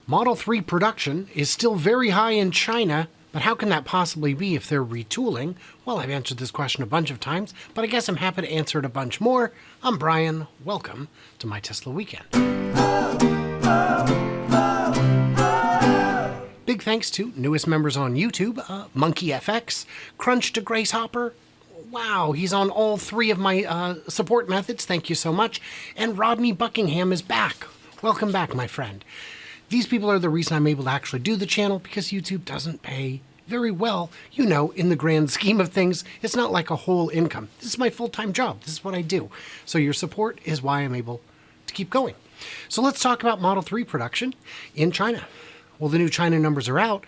Model 3 production is still very high in China, but how can that possibly be if they're retooling? Well, I've answered this question a bunch of times, but I guess I'm happy to answer it a bunch more. I'm Brian. Welcome to my Tesla Weekend. Big thanks to newest members on YouTube, Monkey FX, Crunch to Grace Hopper. Wow, he's on all three of my support methods. Thank you so much. And Rodney Buckingham is back. Welcome back, my friend. These people are the reason I'm able to actually do the channel, because YouTube doesn't pay very well. You know, in the grand scheme of things, it's not like a whole income. This is my full-time job. This is what I do. So your support is why I'm able to keep going. So let's talk about Model 3 production in China. Well, the new China numbers are out,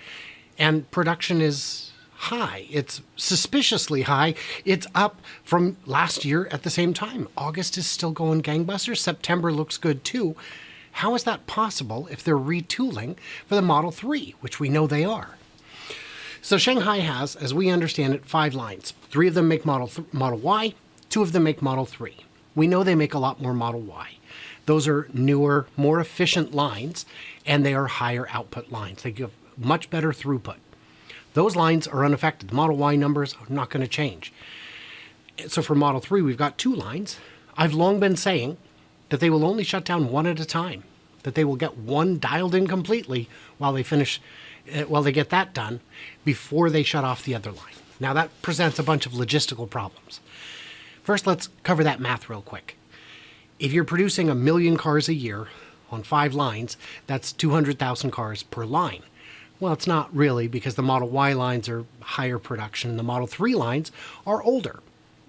and production is high. It's suspiciously high. It's up from last year at the same time. August is still going gangbusters. September looks good too. How is that possible if they're retooling for the Model 3, which we know they are? So Shanghai has, as we understand it, 5 lines. 3 of them make Model Y, 2 of them make Model 3. We know they make a lot more Model Y. Those are newer, more efficient lines, and they are higher output lines. They give much better throughput. Those lines are unaffected. The Model Y numbers are not going to change. So for Model 3, we've got 2 lines. I've long been saying that they will only shut down one at a time, that they will get one dialed in completely while they get that done before they shut off the other line. Now that presents a bunch of logistical problems. First, let's cover that math real quick. If you're producing 1 million cars a year on 5 lines, that's 200,000 cars per line. Well, it's not really, because the Model Y lines are higher production and the Model 3 lines are older.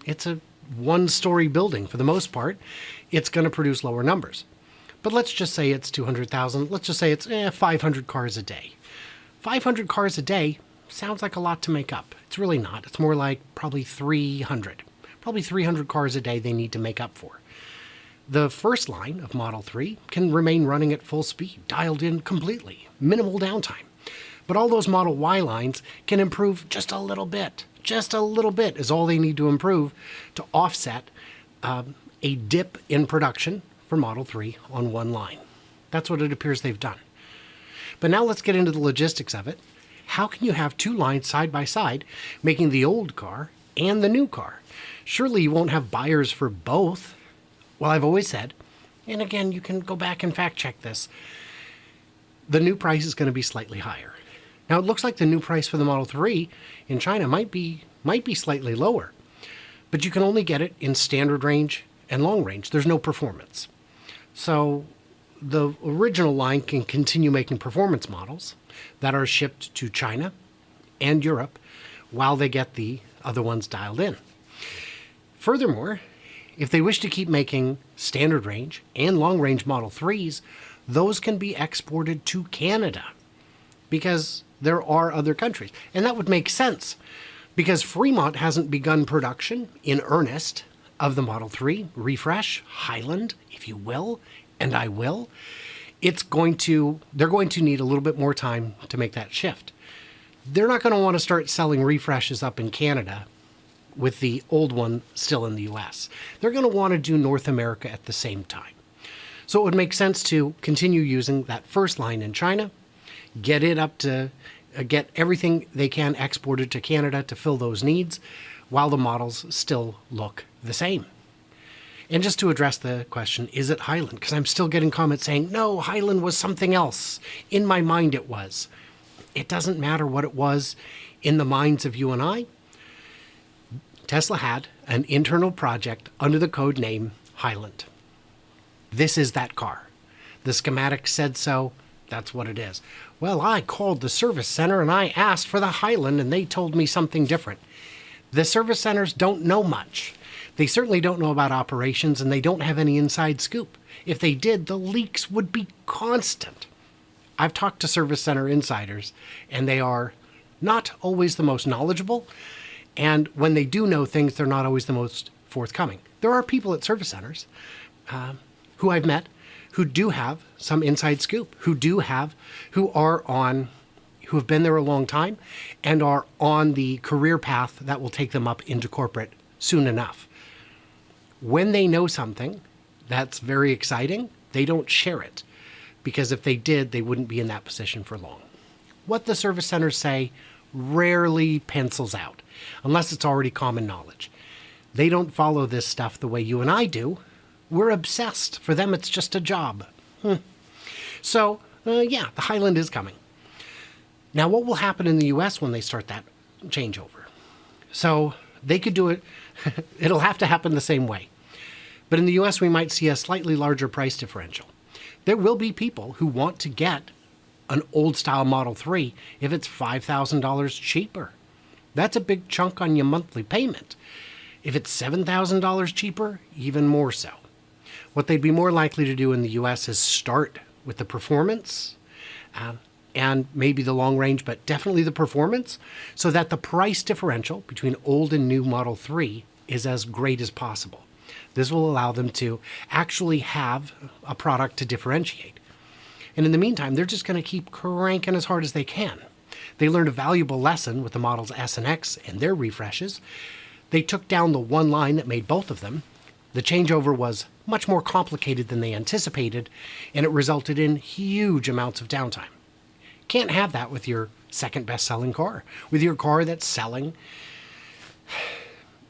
It's a one-story building for the most part. It's going to produce lower numbers. But let's just say it's 200,000. Let's just say it's 500 cars a day. 500 cars a day sounds like a lot to make up. It's really not. It's more like probably 300. Probably 300 cars a day they need to make up for. The first line of Model 3 can remain running at full speed, dialed in completely, minimal downtime. But all those Model Y lines can improve just a little bit. Just a little bit is all they need to improve to offset a dip in production for Model 3 on one line. That's what it appears they've done. But now let's get into the logistics of it. How can you have 2 lines side by side making the old car and the new car? Surely you won't have buyers for both. Well, I've always said, and again, you can go back and fact check this, the new price is going to be slightly higher. Now, it looks like the new price for the Model 3 in China might be slightly lower, but you can only get it in standard range and long range. There's no performance. So the original line can continue making performance models that are shipped to China and Europe while they get the other ones dialed in. Furthermore, if they wish to keep making standard range and long range Model 3s, those can be exported to Canada because there are other countries. And that would make sense because Fremont hasn't begun production in earnest of the Model 3 refresh, Highland, if you will, and I will. They're going to need a little bit more time to make that shift. They're not going to want to start selling refreshes up in Canada with the old one still in the US. They're going to want to do North America at the same time. So it would make sense to continue using that first line in China, get everything they can exported to Canada to fill those needs while the models still look the same. And just to address the question, is it Highland? Because I'm still getting comments saying, no, Highland was something else. In my mind it was. It doesn't matter what it was in the minds of you and I. Tesla had an internal project under the code name Highland. This is that car. The schematic said so. That's what it is. Well, I called the service center and I asked for the Highland and they told me something different. The service centers don't know much. They certainly don't know about operations and they don't have any inside scoop. If they did, the leaks would be constant. I've talked to service center insiders and they are not always the most knowledgeable. And when they do know things, they're not always the most forthcoming. There are people at service centers who I've met who do have some inside scoop, who have been there a long time and are on the career path that will take them up into corporate soon enough. When they know something that's very exciting, they don't share it. because if they did, they wouldn't be in that position for long. What the service centers say rarely pencils out, unless it's already common knowledge. They don't follow this stuff the way you and I do. We're obsessed. For them, it's just a job. So, yeah, the Highland is coming. Now, what will happen in the U.S. when they start that changeover? So they could do it. It'll have to happen the same way. But in the U.S., we might see a slightly larger price differential. There will be people who want to get an old-style Model 3 if it's $5,000 cheaper. That's a big chunk on your monthly payment. If it's $7,000 cheaper, even more so. What they'd be more likely to do in the U.S. is start with the performance and maybe the long range, but definitely the performance, so that the price differential between old and new Model 3 is as great as possible. This will allow them to actually have a product to differentiate. And in the meantime, they're just going to keep cranking as hard as they can. They learned a valuable lesson with the Models S and X and their refreshes. They took down the one line that made both of them. The changeover was much more complicated than they anticipated, and it resulted in huge amounts of downtime. Can't have that with your second best-selling car. With your car that's selling,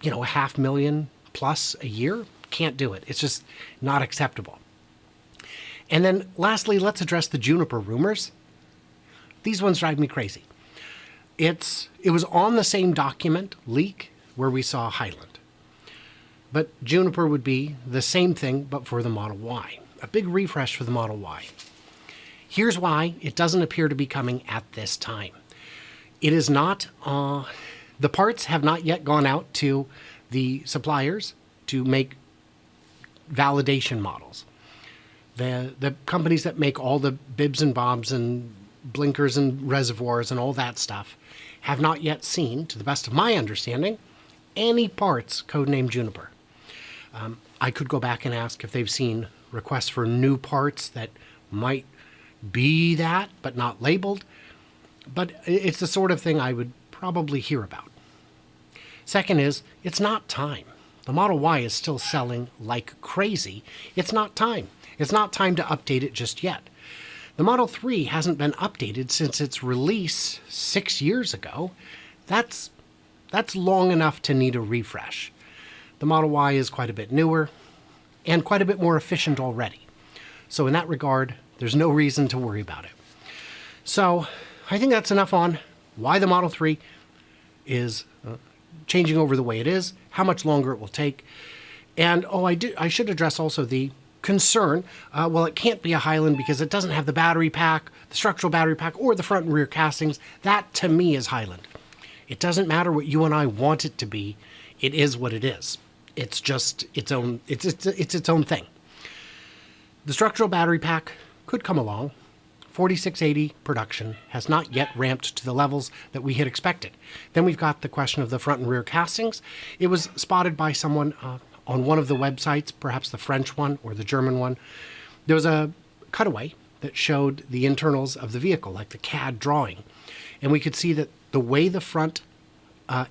$500,000 plus a year, can't do it. It's just not acceptable. And then lastly, let's address the Juniper rumors. These ones drive me crazy. It was on the same document leak where we saw Highland. But Juniper would be the same thing, but for the Model Y. A big refresh for the Model Y. Here's why it doesn't appear to be coming at this time. It is not, the parts have not yet gone out to the suppliers to make validation models. The companies that make all the bibs and bobs and blinkers and reservoirs and all that stuff have not yet seen, to the best of my understanding, any parts codenamed Juniper. I could go back and ask if they've seen requests for new parts that might be that, but not labeled. But it's the sort of thing I would probably hear about. Second is, it's not time. The Model Y is still selling like crazy. It's not time. It's not time to update it just yet. The Model 3 hasn't been updated since its release 6 years ago. That's long enough to need a refresh. The Model Y is quite a bit newer and quite a bit more efficient already. So in that regard, there's no reason to worry about it. So I think that's enough on why the Model 3 is changing over the way it is, how much longer it will take. And I should address also the concern. Well, it can't be a Highland because it doesn't have the battery pack, the structural battery pack, or the front and rear castings. That to me is Highland. It doesn't matter what you and I want it to be. It is what it is. It's just its own thing. The structural battery pack could come along. 4680 production has not yet ramped to the levels that we had expected. Then we've got the question of the front and rear castings. It was spotted by someone on one of the websites, perhaps the French one or the German one. There was a cutaway that showed the internals of the vehicle, like the CAD drawing. And we could see that the way the front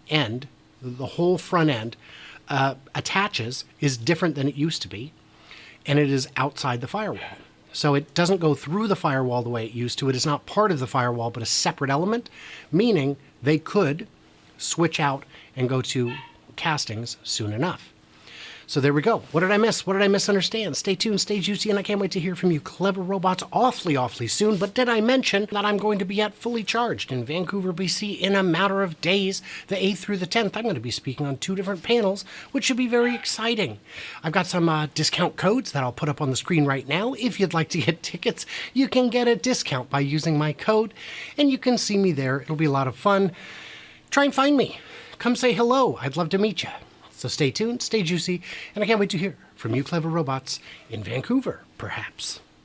end, the whole front end, attaches is different than it used to be, and it is outside the firewall. So it doesn't go through the firewall the way it used to. It is not part of the firewall, but a separate element, meaning they could switch out and go to castings soon enough. So there we go. What did I miss? What did I misunderstand? Stay tuned, stay juicy, and I can't wait to hear from you clever robots awfully soon. But did I mention that I'm going to be at Fully Charged in Vancouver, BC in a matter of days, the 8th through the 10th. I'm going to be speaking on 2 different panels, which should be very exciting. I've got some discount codes that I'll put up on the screen right now. If you'd like to get tickets, you can get a discount by using my code, and you can see me there. It'll be a lot of fun. Try and find me. Come say hello. I'd love to meet you. So stay tuned, stay juicy, and I can't wait to hear from you clever robots in Vancouver, perhaps.